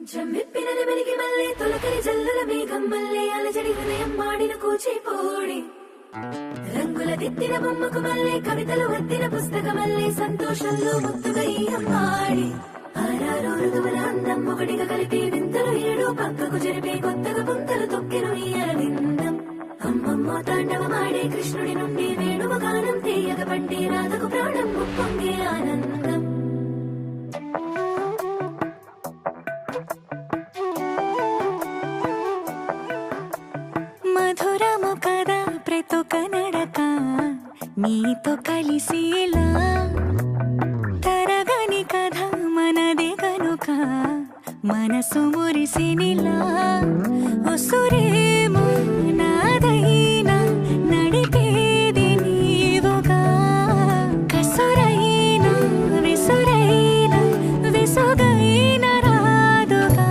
జమ్మిప్పిన నెమలికి మల్లె తొలకరి జల్లుల మేఘం మల్లె అలజడి హృదయం మాడిన కూచిపోడి రంగుల దిద్దిన బొమ్మకు మల్లె కవితలు వద్దిన పుస్తక మల్లె సంతోషంలో ముద్దుగా ఈ అమ్మాడి ఆరారు ఋతువుల అందం ఒకటిగా కలిపి వింతలు ఏడు పక్కకు జరిపే కొత్తగా పుంతలు తొక్కెను ఈ అరవిందం అమ్మమ్మో తాండవమాడే కృష్ణుడి నుండి వేణువ గానం తీయగ పండి రాధకు ప్రాణం పొంగే ఆనందం మధురము కదా ప్రతొక నడక నీతో కలిసేలా తరగని కథ మనదే కనుక మనసు మురిసినిలా ఉసురేమో నాదైనా నడిపేది నీవుగా కసురైనా విసురైనా విసుగైన రాదుగా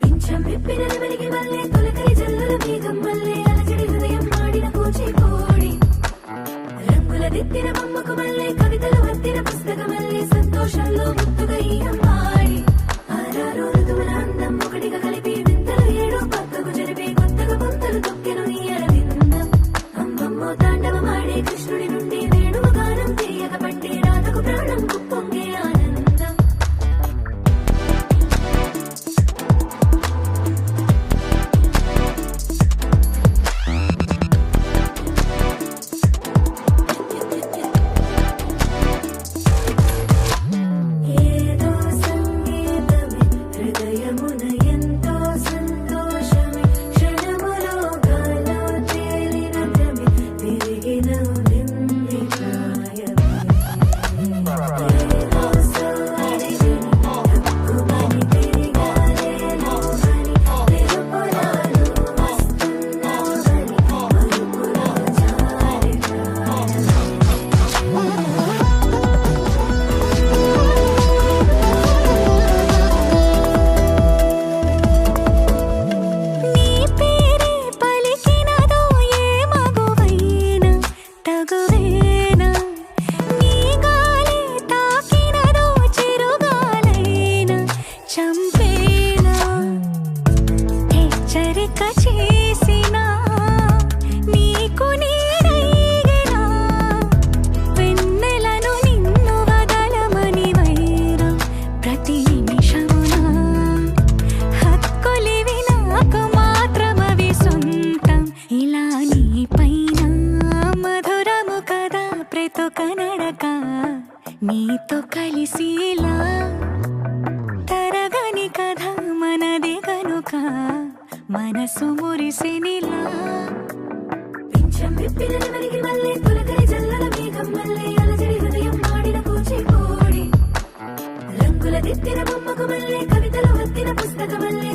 పింఛం విప్పిన నెమలికి మల్లె తొలకరి జల్లుల మేఘం మల్లె అలజడి హృదయం మాడిన కూచిపోడి రంగుల దిద్దిన బొమ్మకు మల్లె కవితలు వద్దిన పుస్తక మల్లె సంతోషంలో ముద్దుగా ఈ అమ్మాడి ఆరారు ఋతువుల అందం ఒకటిగా కలిపి వింతలు ఏడు పక్కకు జరిపే కొత్తగా పుంతలు తొక్కెను ఈ అరవిందం అమ్మమ్మో తాండవమాడే కృష్ణుడి నుండి వేణువ గానం తీయగ పండి రాధకు ప్రాణం పొంగే ఆనందం ఏదో సంగీతమే హృదయమున ఎంతో సంతోషమే క్షణములో గాలో తేలిన భ్రమే తిరిగిన నింది ప్రాయమే ఏదో సోదిని తక్కువని తిరిగాలేను అని నిరుపురాలు వస్తున్నావని మరుపులో జారి ప్రాయమే నీ పేరే పలికినదో ఏ మగువైనా తగువేనా నీ గాలి తాకినదో చిరుగాలైనా చంపేనా హెచ్చరిక చేసినా నీకు నీడైనా వెన్నెలను నిన్ను వదలమని వైరం ప్రతి నిమిషమున హక్కులివి నాకు మాత్రమవి సొంతం ఇలా నీ పైన మధురము కదా ప్రతొక నడక నీతో కలిసేలా తరగని కథ మనదే కనుక మనసు మురిసినిలా పింఛం విప్పిన నెమలికి మల్లె తొలకరి జల్లుల మేఘం మల్లె అలజడి హృదయం మాడిన కూచిపోడి రంగుల దిద్దిన బొమ్మకు మల్లె కవితలు వద్దిన పుస్తక మల్లె